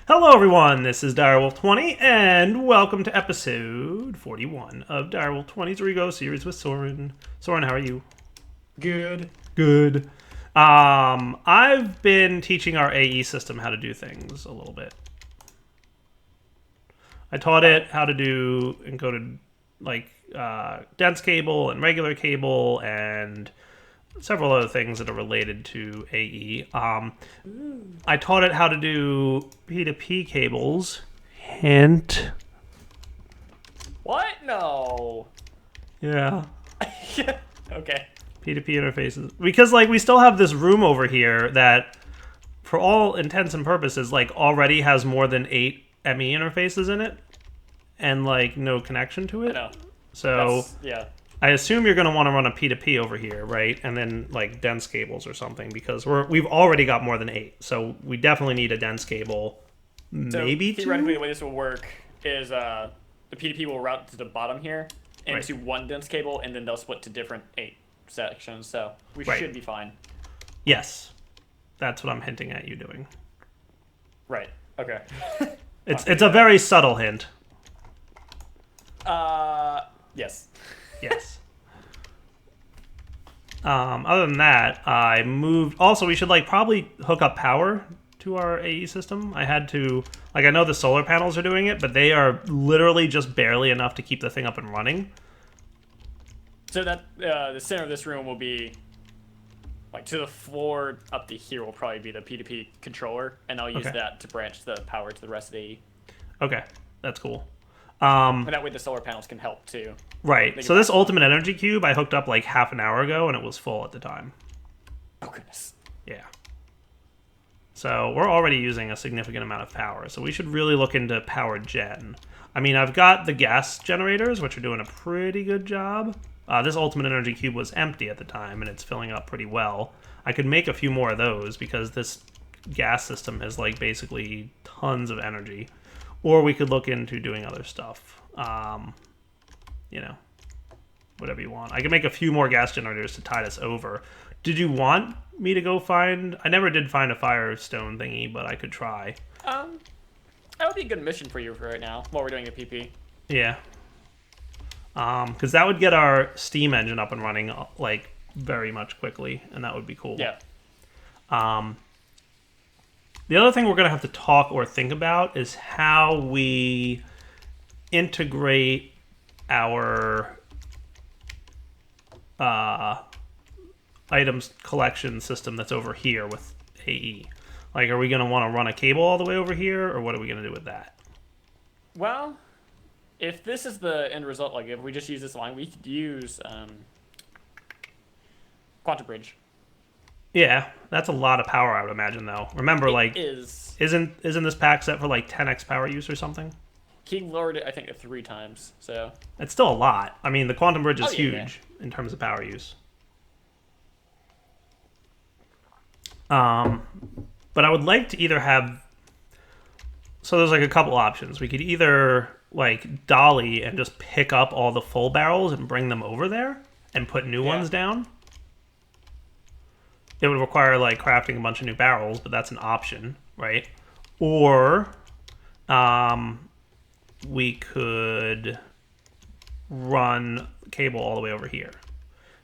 Hello everyone, this is Direwolf20, and welcome to episode 41 of Direwolf20's Regrowth series with Soren. Soren, how are you? Good. Good. I've been teaching our AE system how to do things a little bit. I taught it how to do encoded, dense cable and regular cable and several other things that are related to AE. I taught it how to do P2P cables. Hint. What? No. Yeah. Okay. P2P interfaces. Because, we still have this room over here that, for all intents and purposes, already has more than 8 ME interfaces in it. And, no connection to it. I know. So, yeah. I assume you're going to want to run a P2P over here, right? And then, dense cables or something, because we've already got more than 8. So, we definitely need a dense cable. Maybe theoretically, 2? the way this will work is the P2P will route to the bottom here into one dense cable, and then they'll split to different 8 sections. So, we should be fine. Yes. That's what I'm hinting at you doing. Right. Okay. It's a very subtle hint. Yes. Yes. Other than that, I moved... Also, we should, probably hook up power to our AE system. I had to... I know the solar panels are doing it, but they are literally just barely enough to keep the thing up and running. So that the center of this room will be... to the floor up to here will probably be the P2P controller, and I'll use that to branch the power to the rest of the AE. Okay. That's cool. And that way the solar panels can help, too. Right. So this ultimate energy cube I hooked up half an hour ago, and it was full at the time. Oh, goodness. Yeah. So we're already using a significant amount of power, so we should really look into power gen. I mean, I've got the gas generators, which are doing a pretty good job. This ultimate energy cube was empty at the time, and it's filling up pretty well. I could make a few more of those, because this gas system has, basically tons of energy. Or we could look into doing other stuff. Whatever you want. I can make a few more gas generators to tide us over. Did you want me to go find... I never did find a firestone thingy, but I could try. That would be a good mission for you for right now, while we're doing the PP. Yeah. Because that would get our steam engine up and running, very much quickly, and that would be cool. Yeah. The other thing we're going to have to talk or think about is how we integrate our items collection system that's over here with AE. Are we going to want to run a cable all the way over here, or what are we going to do with that? Well, if this is the end result, if we just use this line, we could use Quantum Bridge. Yeah, that's a lot of power, I would imagine, though. Remember, isn't this pack set for 10x power use or something? He lowered it, I think, 3 times. So it's still a lot. I mean, the Quantum Bridge is huge in terms of power use. But I would like to either have... So there's a couple options. We could either dolly and just pick up all the full barrels and bring them over there and put new ones down. It would require crafting a bunch of new barrels, but that's an option, right? Or we could run cable all the way over here.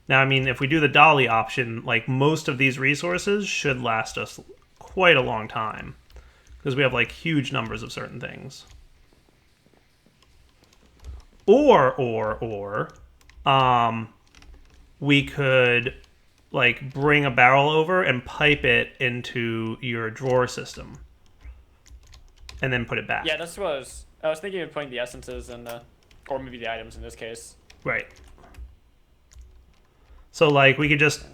Now, I mean, if we do the dolly option, most of these resources should last us quite a long time, because we have huge numbers of certain things. Or we could bring a barrel over and pipe it into your drawer system, and then put it back. Yeah, that's what I was thinking of putting the essences in or maybe the items in this case. Right. So we could just,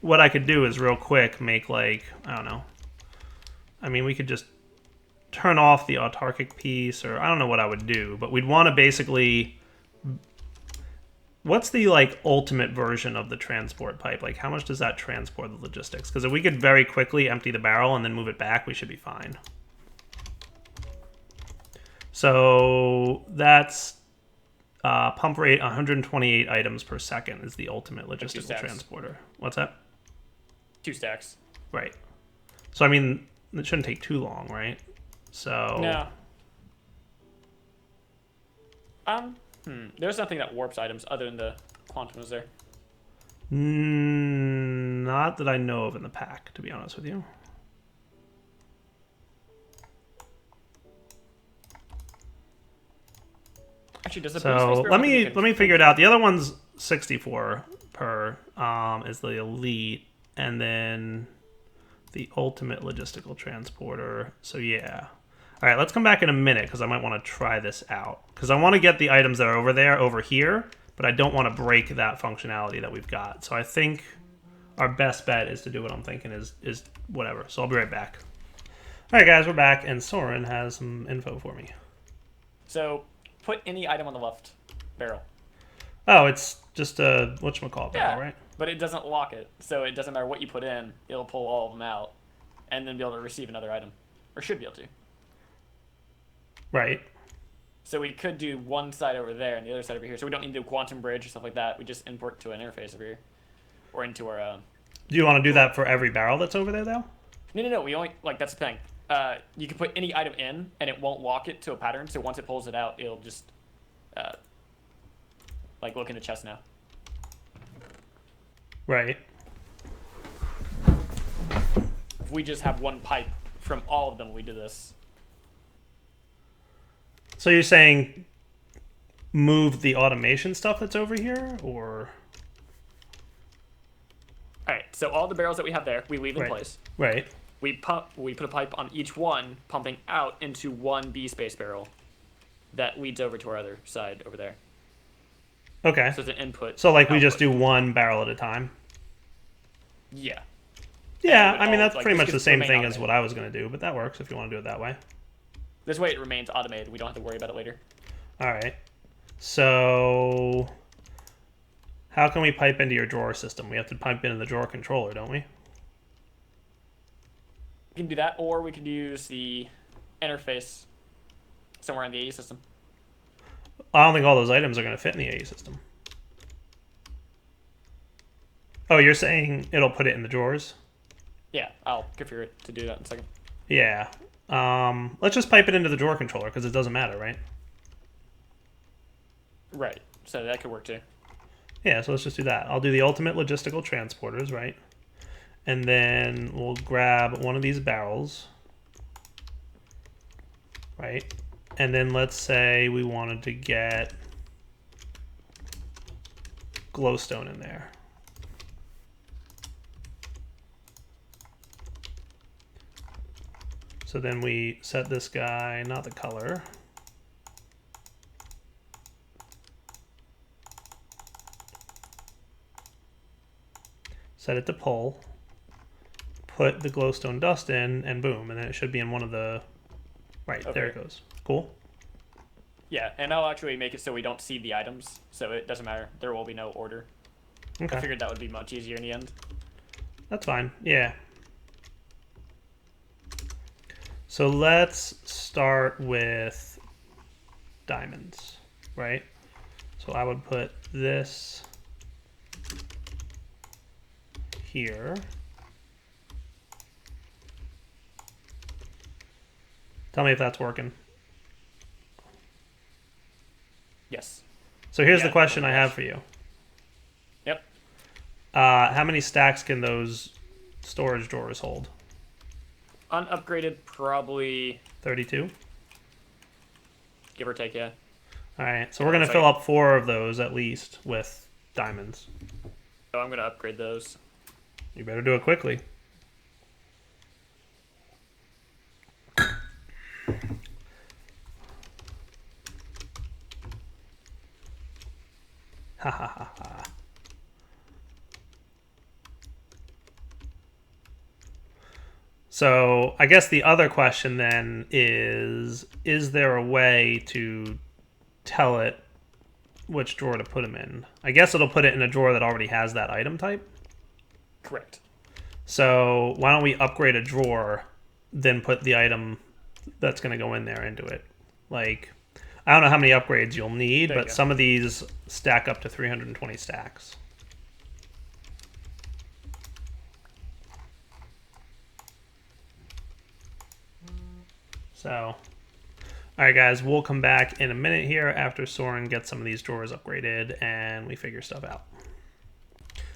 what I could do is real quick make I don't know. I mean, we could just turn off the autarkic piece, or I don't know what I would do, but we'd want to basically... What's the ultimate version of the transport pipe? How much does that transport the logistics? Because if we could very quickly empty the barrel and then move it back, we should be fine. So that's pump rate 128 items per second is the ultimate logistical transporter. What's that? 2 stacks. Right. So I mean, it shouldn't take too long, right? So No. There's nothing that warps items other than the quantum was there. Not that I know of in the pack, to be honest with you. Actually, does the So boost space let me figure it out. The other one's 64 per is the elite, and then the ultimate logistical transporter. So yeah. All right, let's come back in a minute because I might want to try this out. Because I want to get the items that are over here, but I don't want to break that functionality that we've got. So I think our best bet is to do what I'm thinking is whatever. So I'll be right back. All right, guys, we're back, and Soren has some info for me. So put any item on the left barrel. Oh, it's just a whatchamacallit barrel, right? But it doesn't lock it, so it doesn't matter what you put in. It'll pull all of them out, and then be able to receive another item, or should be able to. Right. So we could do one side over there and the other side over here. So we don't need to do a quantum bridge or stuff like that. We just import to an interface over here, or into our. Do you want to do that for every barrel that's over there, though? No. We only that's the thing. You can put any item in, and it won't lock it to a pattern. So once it pulls it out, it'll just look in the chest now. Right. If we just have one pipe from all of them, we do this. So you're saying move the automation stuff that's over here, or? All right. So all the barrels that we have there, we leave in place. Right. We put a pipe on each one, pumping out into one B space barrel that leads over to our other side over there. Okay. So it's an input. So we just do one barrel at a time? Yeah. Yeah, I mean, that's like, pretty this much the gets same remain thing as automated. what I was going to do, but that works if you want to do it that way. This way it remains automated. We don't have to worry about it later. All right. So how can we pipe into your drawer system? We have to pipe into the drawer controller, don't we? We can do that, or we could use the interface somewhere in the AE system. I don't think all those items are going to fit in the AE system. Oh, you're saying it'll put it in the drawers? Yeah, I'll configure it to do that in a second. Yeah. Let's just pipe it into the drawer controller because it doesn't matter, right? Right. So that could work too. Yeah, so let's just do that. I'll do the ultimate logistical transporters, right? And then we'll grab one of these barrels, right? And then let's say we wanted to get glowstone in there. So then we set this guy, not the color. Set it to pull. Put the glowstone dust in, and boom, and then it should be in one of the... Right, Okay. there it goes. Cool. Yeah, and I'll actually make it so we don't see the items, so it doesn't matter. There will be no order. Okay. I figured that would be much easier in the end. That's fine. Yeah. So let's start with diamonds, right? So I would put this here. Tell me if that's working. Yes. So here's Yeah, the question I yes. have for you. Yep. How many stacks can those storage drawers hold? Unupgraded, probably 32? give or take, yeah. All right, so we're going to fill up 4 of those at least with diamonds. So I'm going to upgrade those. You better do it quickly. Ha ha ha ha. So I guess the other question then is there a way to tell it which drawer to put them in? I guess it'll put it in a drawer that already has that item type. Correct. So why don't we upgrade a drawer, then put the item that's going to go in there into it? Like, I don't know how many upgrades you'll need, There you but go. some of these stack up to 320 stacks. So, all right, guys, we'll come back in a minute here after Soren gets some of these drawers upgraded and we figure stuff out.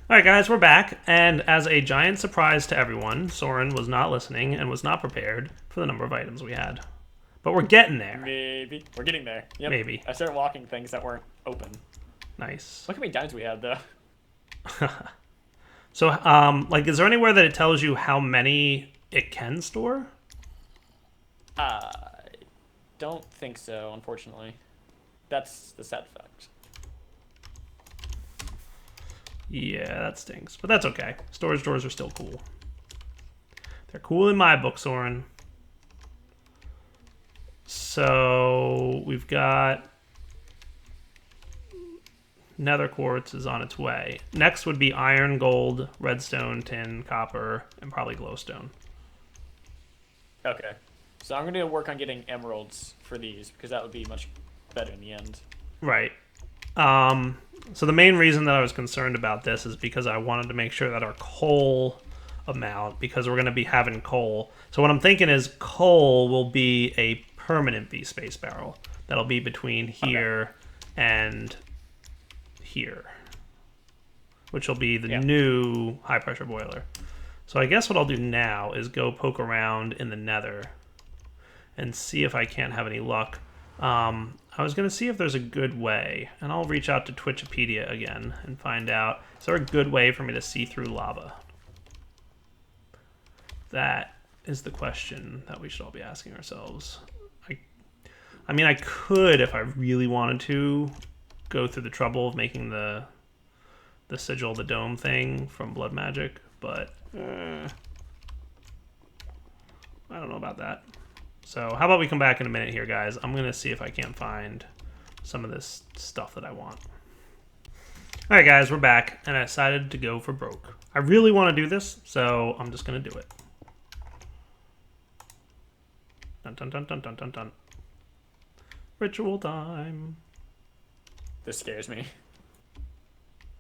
All right, guys, we're back, and as a giant surprise to everyone, Soren was not listening and was not prepared for the number of items we had. But we're getting there. Maybe. We're getting there. Yep. Maybe. I started walking things that weren't open. Nice. Look how many diamonds we had, though. So, like, is there anywhere that it tells you how many it can store? I don't think so, unfortunately. That's the sad fact. Yeah, that stinks. But that's okay. Storage doors are still cool. They're cool in my book, Soren. So, we've got... Nether quartz is on its way. Next would be iron, gold, redstone, tin, copper, and probably glowstone. Okay. So I'm going to work on getting emeralds for these, because that would be much better in the end. Right. So the main reason that I was concerned about this is because I wanted to make sure that our coal amount, because we're going to be having coal. So what I'm thinking is coal will be a permanent V-space barrel. That'll be between here and here, which will be the new high-pressure boiler. So I guess what I'll do now is go poke around in the nether and see if I can't have any luck. I was going to see if there's a good way, and I'll reach out to Twitchipedia again and find out, is there a good way for me to see through lava? That is the question that we should all be asking ourselves. I mean, I could, if I really wanted to, go through the trouble of making the sigil, the dome thing from blood magic, but I don't know about that. So how about we come back in a minute here, guys? I'm going to see if I can't find some of this stuff that I want. All right, guys, we're back, and I decided to go for broke. I really want to do this, so I'm just going to do it. Dun, dun, dun, dun, dun, dun, dun. Ritual time. This scares me.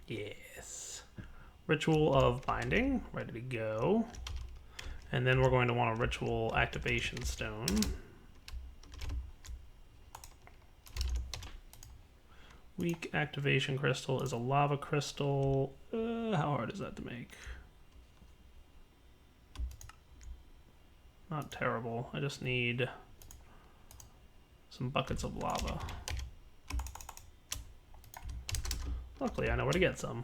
Yes. Ritual of binding, ready to go. And then we're going to want a ritual activation stone. Weak activation crystal is a lava crystal. How hard is that to make? Not terrible. I just need some buckets of lava. Luckily, I know where to get some.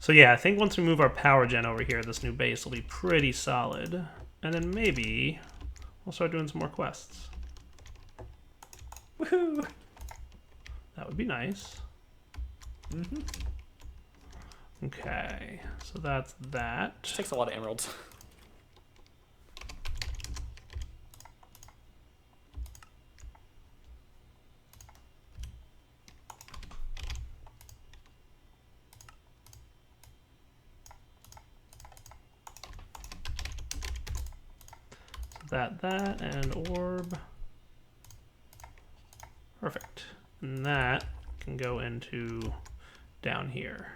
So yeah, I think once we move our power gen over here, this new base will be pretty solid. And then maybe we'll start doing some more quests. Woohoo! That would be nice. Mm-hmm. Okay, so that's that. This takes a lot of emeralds. That, and orb. Perfect. And that can go into down here.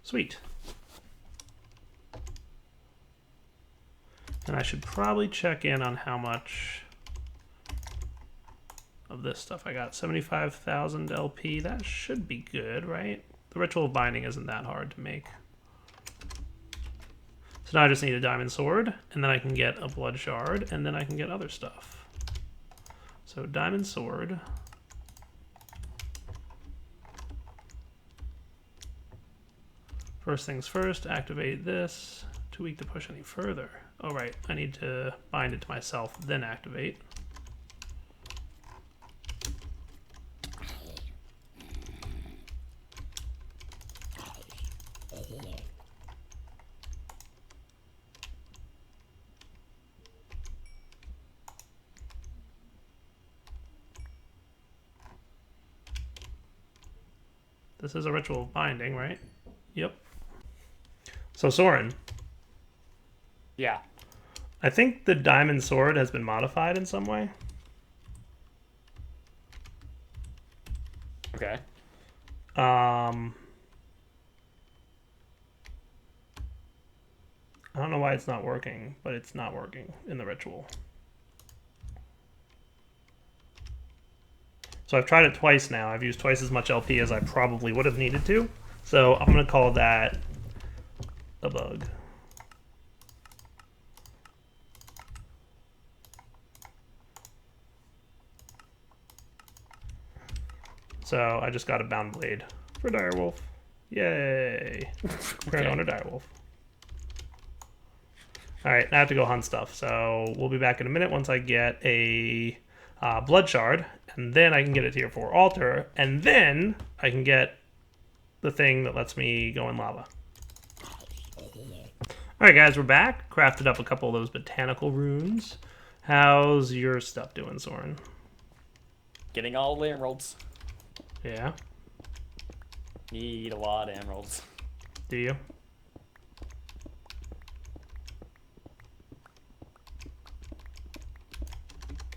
Sweet. And I should probably check in on how much of this stuff I got. 75,000 LP. That should be good, right? The ritual of binding isn't that hard to make. So now I just need a diamond sword, and then I can get a blood shard, and then I can get other stuff. So diamond sword. First things first, activate this. Too weak to push any further. Oh right, I need to bind it to myself, then activate. This is a ritual binding, right? Yep. So Soren. Yeah. I think the diamond sword has been modified in some way. Okay. I don't know why it's not working, but it's not working in the ritual. So I've tried it twice now. I've used twice as much LP as I probably would have needed to. So I'm going to call that a bug. So I just got a bound blade for Direwolf. Yay! Preparing on a Direwolf. Alright, I have to go hunt stuff. So we'll be back in a minute once I get a blood shard. And then I can get a tier 4 altar. And then I can get the thing that lets me go in lava. Alright guys, we're back. Crafted up a couple of those botanical runes. How's your stuff doing, Soren? Getting all the emeralds. Yeah? Need a lot of emeralds. Do you?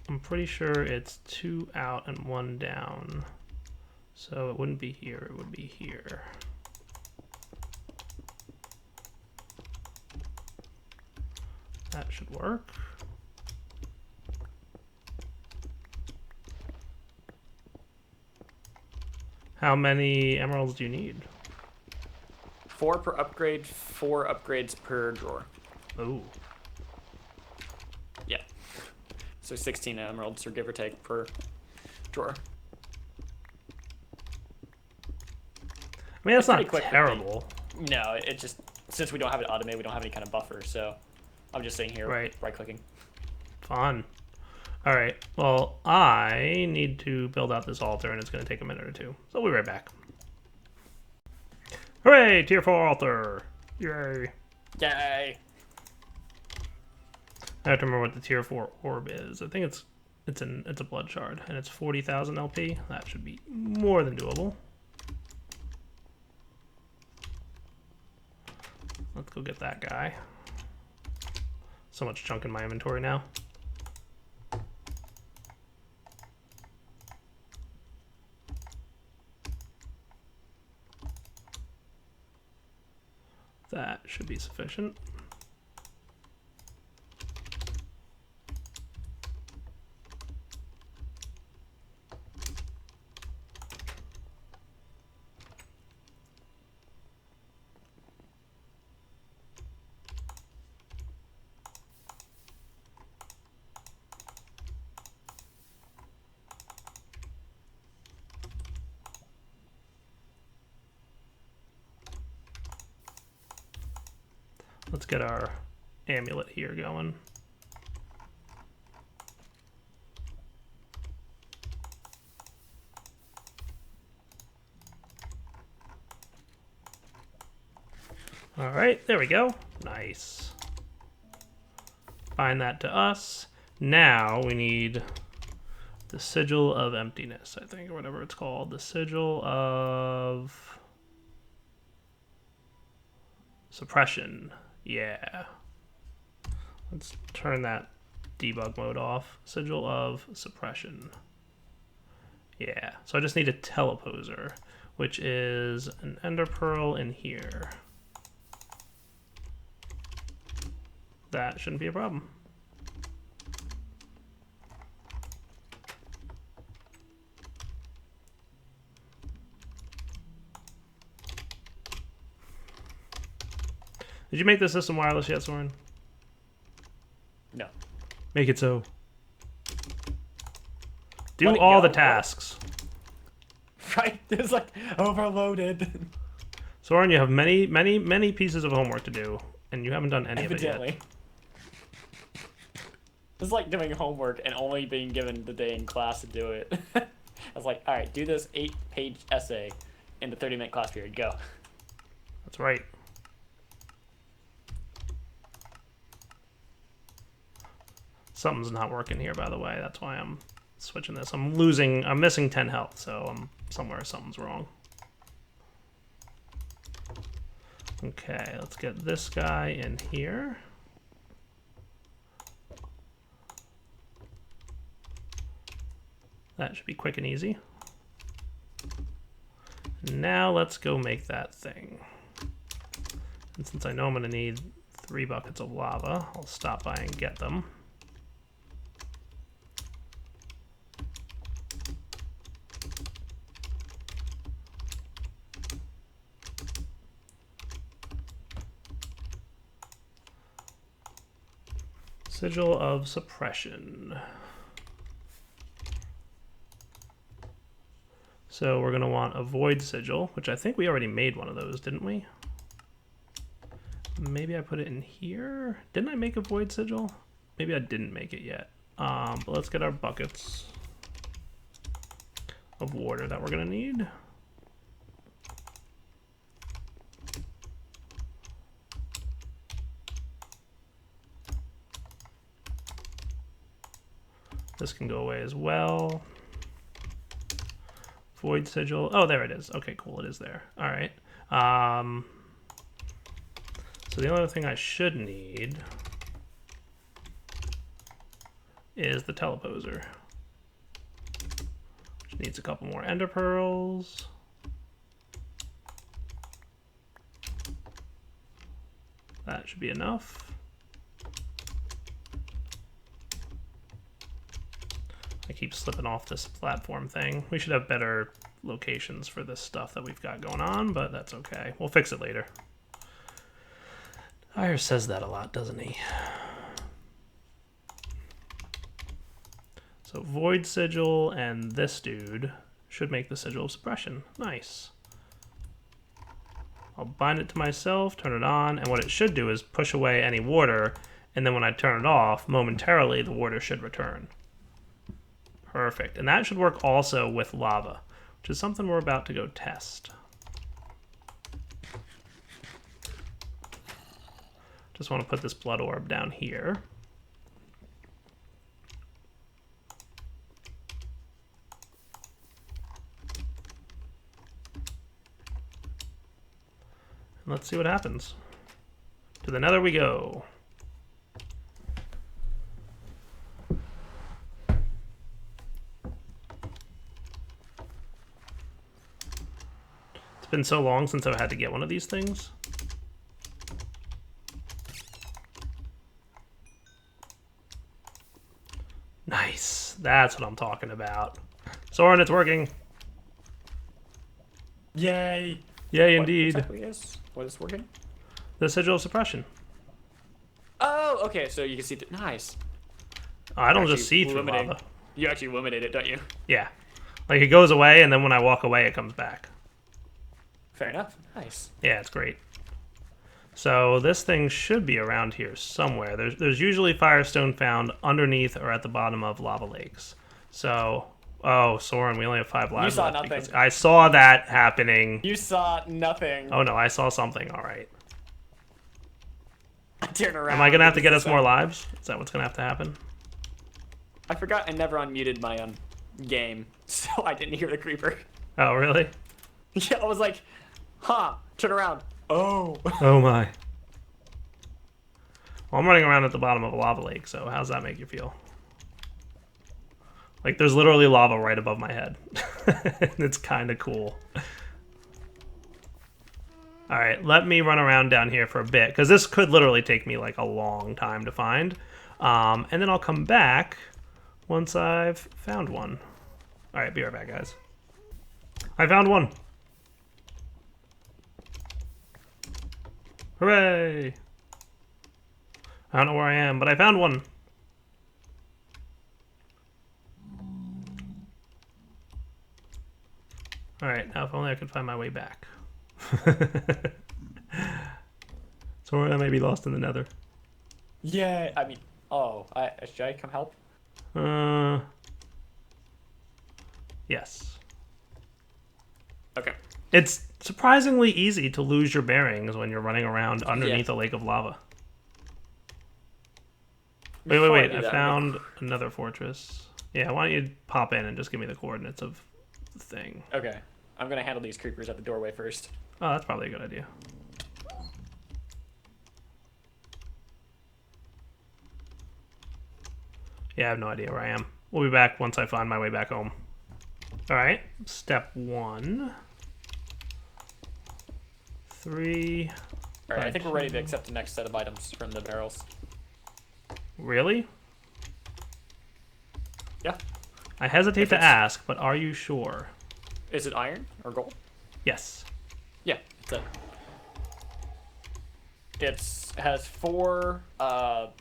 I'm pretty sure it's 2 out and 1 down. So it wouldn't be here, it would be here. That should work. How many emeralds do you need? 4 per upgrade, 4 upgrades per drawer. Oh. Yeah. So 16 emeralds, or give or take, per drawer. I mean, that's not pretty quick with terrible. No, it just, since we don't have it automated, we don't have any kind of buffer, so I'm just sitting here Right clicking. Fun. Alright, well, I need to build out this altar, and it's going to take a minute or two. So we'll be right back. Hooray! Tier 4 altar! Yay! Yay! I have to remember what the tier 4 orb is. I think it's a blood shard, and it's 40,000 LP. That should be more than doable. Let's go get that guy. So much junk in my inventory now. That should be sufficient. Let's get our amulet here going. All right, there we go. Nice. Bind that to us. Now we need the Sigil of Emptiness, I think, or whatever it's called. The Sigil of Suppression. Yeah. Let's turn that debug mode off. Sigil of Suppression. Yeah. So I just need a teleposer, which is an ender pearl in here. That shouldn't be a problem. Did you make the system wireless yet, Soren? No. Make it so. Do all the tasks. Right? It's like overloaded. Soren, you have many pieces of homework to do, and you haven't done any of it yet. It's like doing homework and only being given the day in class to do it. I was like, all right, do this 8-page essay in the 30-minute class period. Go. That's right. Something's not working here, by the way. That's why I'm switching this. I'm missing 10 health, so I'm somewhere something's wrong. Okay, let's get this guy in here. That should be quick and easy. Now let's go make that thing. And since I know I'm going to need 3 buckets of lava, I'll stop by and get them. Sigil of suppression. So we're going to want a void sigil, which I think we already made one of those, didn't we? Maybe I put it in here. Didn't I make a void sigil? Maybe I didn't make it yet. But let's get our buckets of water that we're going to need. This can go away as well. Void sigil. Oh, there it is. Okay, cool. It is there. All right. So the only other thing I should need is the teleposer, which needs a couple more ender pearls. That should be enough. I keep slipping off this platform thing. We should have better locations for this stuff that we've got going on, but that's okay. We'll fix it later. Ire says that a lot, doesn't he? So void sigil and this dude should make the sigil of suppression. Nice. I'll bind it to myself, turn it on, and what it should do is push away any water, and then when I turn it off, momentarily the water should return. Perfect. And that should work also with lava, which is something we're about to go test. Just want to put this blood orb down here. And let's see what happens. To the nether we go. It's been so long since I've had to get one of these things. Nice. That's what I'm talking about. Soren, it's working. Yay! Yay, indeed. What is working? The sigil of suppression. Oh, okay. So you can see through. Nice. Oh, I don't just see through lava. You actually illuminate it, don't you? Yeah. Like it goes away, and then when I walk away, it comes back. Fair enough. Nice. Yeah, it's great. So this thing should be around here somewhere. There's usually firestone found underneath or at the bottom of lava lakes. So, oh, Soren, we only have 5 lives. You saw left nothing. I saw that happening. You saw nothing. Oh no, I saw something. All right. I turned around. Am I gonna have to get us more lives? Is that what's gonna have to happen? I forgot I never unmuted my game, so I didn't hear the creeper. Oh really? Yeah, I was like, huh, turn around. Oh. Oh my. Well, I'm running around at the bottom of a lava lake, so how's that make you feel? Like, there's literally lava right above my head. It's kind of cool. Alright, let me run around down here for a bit, because this could literally take me, like, a long time to find. And then I'll come back once I've found one. Alright, be right back, guys. I found one! Hooray! I don't know where I am, but I found one. Alright, now if only I could find my way back. Somewhere I may be lost in the nether. Yeah, I mean, oh, should I come help? Yes. Okay. It's surprisingly easy to lose your bearings when you're running around underneath a lake of lava. Wait. I found another fortress. Yeah, why don't you pop in and just give me the coordinates of the thing. Okay. I'm going to handle these creepers at the doorway first. Oh, that's probably a good idea. Yeah, I have no idea where I am. We'll be back once I find my way back home. All right, step 1. 3. All right, I think we're ready to accept the next set of items from the barrels. Really? Yeah. I hesitate to ask, but are you sure? Is it iron or gold? Yes. Yeah, it's it. It has 4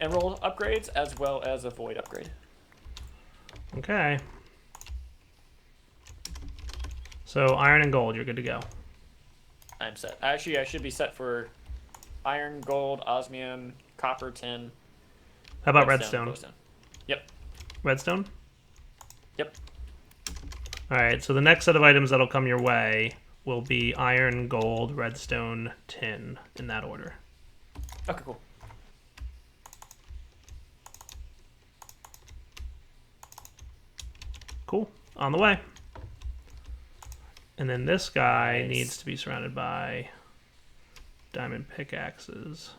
emerald upgrades as well as a void upgrade. Okay. So iron and gold, you're good to go. I'm set. Actually, I should be set for iron, gold, osmium, copper, tin. How about redstone? Yep. Redstone? Yep. Alright, so the next set of items that'll come your way will be iron, gold, redstone, tin, in that order. Okay, cool. Cool. On the way. And then this guy Nice. needs to be surrounded by diamond pickaxes.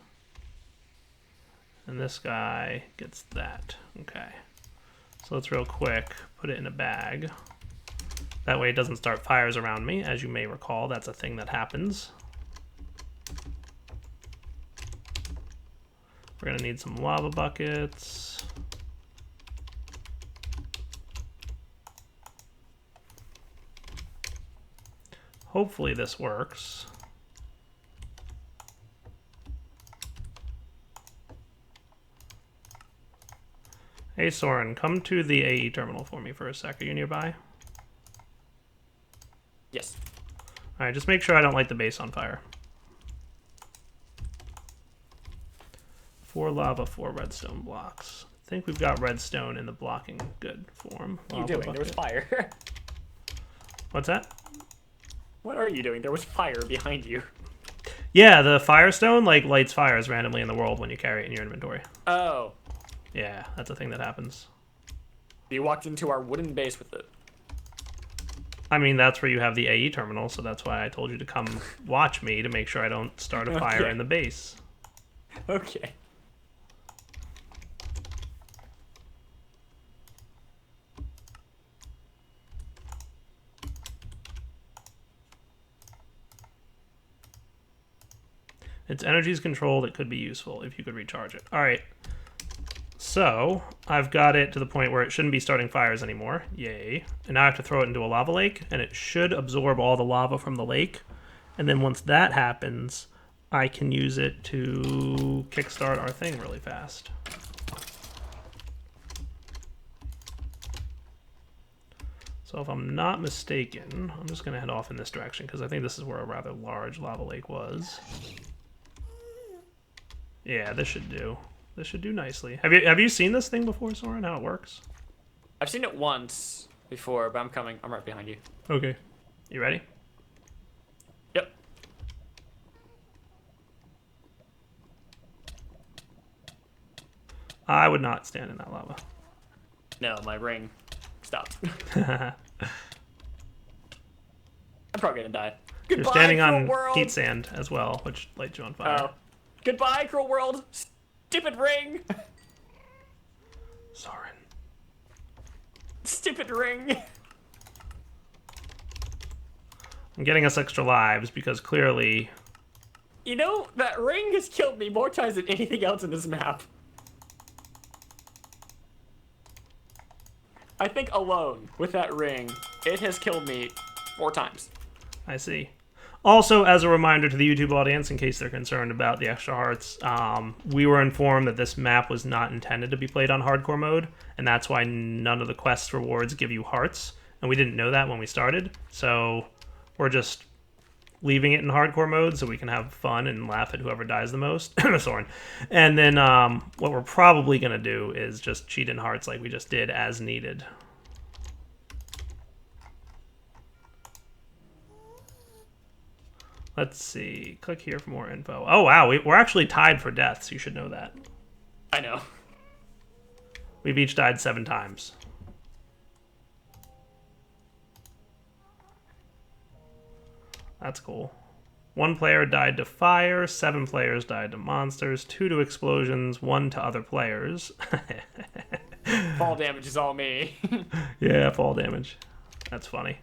And this guy gets that. Okay. So let's real quick put it in a bag. That way it doesn't start fires around me. As you may recall, that's a thing that happens. We're going to need some lava buckets. Hopefully this works. Hey Soren, come to the AE terminal for me for a sec. Are you nearby? Yes. Alright, just make sure I don't light the base on fire. 4 lava, 4 redstone blocks. I think we've got redstone in the blocking good form. What are you doing? There was fire. What's that? What are you doing? There was fire behind you. Yeah, the firestone like lights fires randomly in the world when you carry it in your inventory. Oh. Yeah, that's a thing that happens. You walked into our wooden base with it. I mean, that's where you have the AE terminal, so that's why I told you to come watch me to make sure I don't start a fire in the base. Okay. Its energy is controlled. It could be useful if you could recharge it. All right. So I've got it to the point where it shouldn't be starting fires anymore. Yay. And now I have to throw it into a lava lake, and it should absorb all the lava from the lake. And then once that happens, I can use it to kickstart our thing really fast. So if I'm not mistaken, I'm just going to head off in this direction because I think this is where a rather large lava lake was. Yeah, this should do. This should do nicely. Have you seen this thing before, Soren? How it works? I've seen it once before, but I'm coming. I'm right behind you. Okay. You ready? Yep. I would not stand in that lava. No, my ring stopped. I'm probably gonna die. You're standing on heat sand as well, which lights you on fire. Oh. Goodbye, cruel world. Stupid ring. Soren. Stupid ring. I'm getting us extra lives because clearly... You know, that ring has killed me more times than anything else in this map. I think alone with that ring, it has killed me 4 times. I see. Also, as a reminder to the YouTube audience, in case they're concerned about the extra hearts, we were informed that this map was not intended to be played on hardcore mode, and that's why none of the quest rewards give you hearts, and we didn't know that when we started, so we're just leaving it in hardcore mode so we can have fun and laugh at whoever dies the most. Soren. And then what we're probably going to do is just cheat in hearts like we just did as needed. Let's see. Click here for more info. Oh, wow. We're actually tied for deaths. You should know that. I know. We've each died 7 times. That's cool. 1 player died to fire, 7 players died to monsters, 2 to explosions, 1 to other players. Fall damage is all me. Yeah, fall damage. That's funny.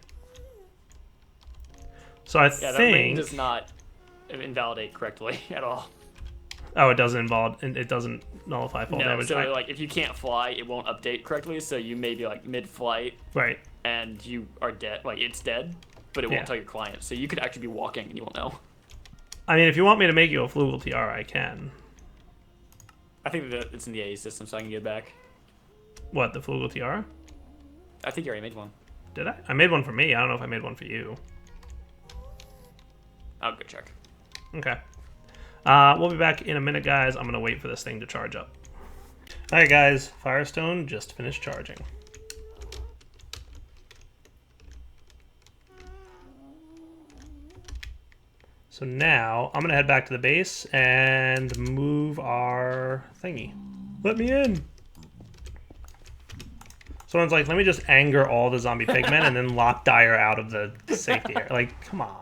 So I Yeah, that ring think does not invalidate correctly at all. oh, it doesn't nullify fall No, damage. so like if you can't fly, it won't update correctly. So you may be like mid-flight Right. and you are dead. Like it's dead, but it Yeah. won't tell your client. So you could actually be walking and you won't know. I mean, if you want me to make you a flugel tiara, I can. I think that it's in the AE system, so I can get it back. What, the flugel tiara? I think you already made one. Did I? I made one for me. I don't know if I made one for you. I'll go check. Okay. We'll be back in a minute, guys. I'm going to wait for this thing to charge up. All right, guys. Firestone just finished charging. So now I'm going to head back to the base and move our thingy. Let me in. Someone's like, let me just anger all the zombie pigmen and then lock Dyer out of the safety area. Like, come on.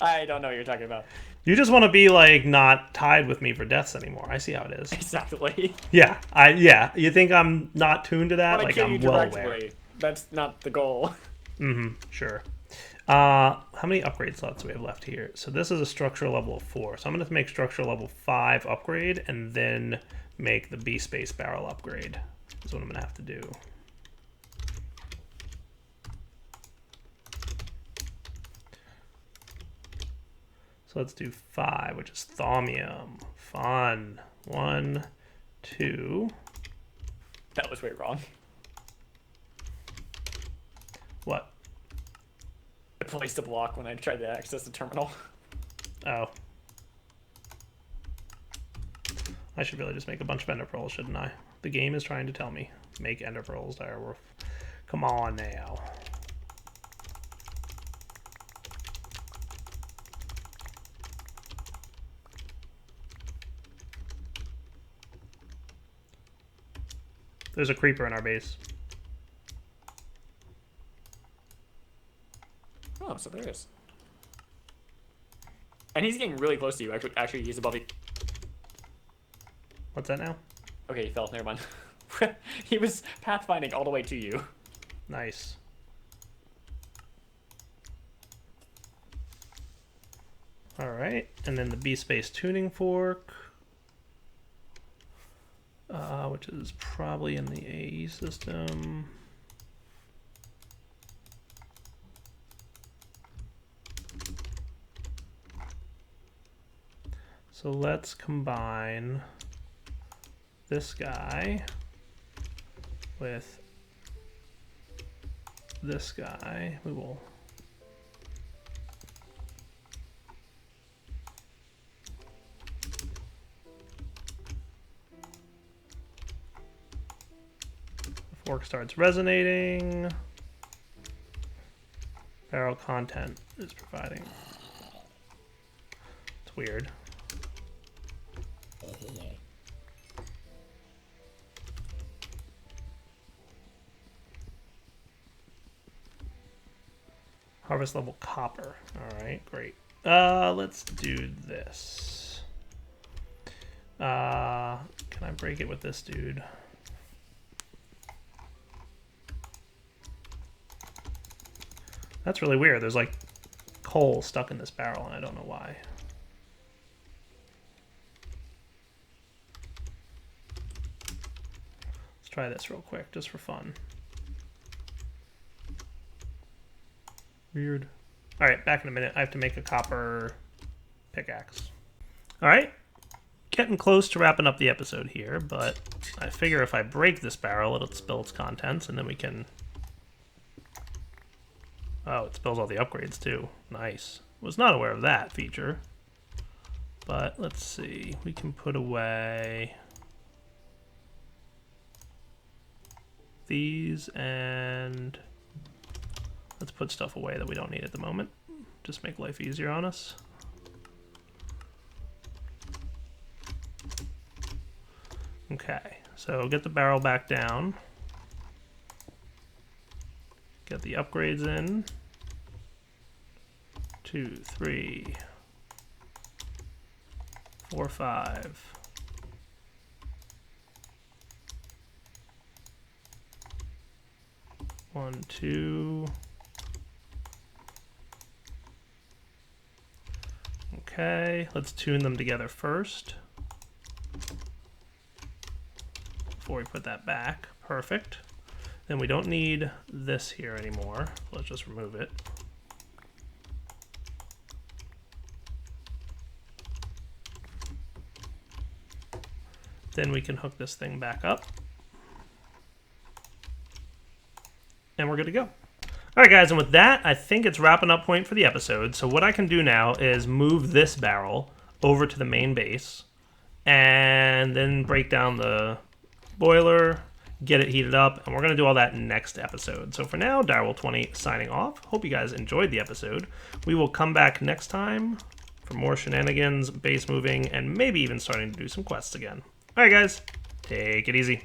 I don't know what you're talking about. You just want to be, like, not tied with me for deaths anymore. I see how it is. Exactly. Yeah. Yeah. You think I'm not tuned to that? But Like, I kill I'm you well directly. aware. That's not the goal. Mm-hmm. Sure. How many upgrade slots do we have left here? So this is a structural level of 4. So I'm going to make structural level 5 upgrade and then make the B-space barrel upgrade. Is what I'm going to have to do. So let's do 5, which is thaumium. Fun. 1, 2. That was way wrong. What? I placed a block when I tried to access the terminal. Oh. I should really just make a bunch of ender pearls, shouldn't I? The game is trying to tell me. Make ender pearls, Direwolf. Come on now. There's a creeper in our base. Oh, so there is. And he's getting really close to you. Actually, he's above you. What's that now? Okay, he fell. Never mind. He was pathfinding all the way to you. Nice. Alright, and then the B-Space tuning fork. Which is probably in the AE system. So let's combine this guy with this guy. We will fork starts resonating. Barrel content is providing. It's weird. Harvest level copper. All right, great. Let's do this. Can I break it with this dude? That's really weird. There's like coal stuck in this barrel and I don't know why. Let's try this real quick just for fun. Weird. All right, back in a minute. I have to make a copper pickaxe. All right, getting close to wrapping up the episode here, but I figure if I break this barrel, it'll spill its contents and then we can... Oh, it spills all the upgrades too. Nice. Was not aware of that feature. But let's see. We can put away these and let's put stuff away that we don't need at the moment. Just make life easier on us. Okay, so get the barrel back down. Get the upgrades in. 2, 3, 4, 5. 1, 2. Okay, let's tune them together first before we put that back. Perfect. Then we don't need this here anymore. Let's just remove it. Then we can hook this thing back up. And we're good to go. All right, guys, and with that, I think it's wrapping up point for the episode. So what I can do now is move this barrel over to the main base and then break down the boiler, get it heated up, and we're going to do all that next episode. So for now, Direwolf20 signing off. Hope you guys enjoyed the episode. We will come back next time for more shenanigans, base moving, and maybe even starting to do some quests again. All right, guys, take it easy.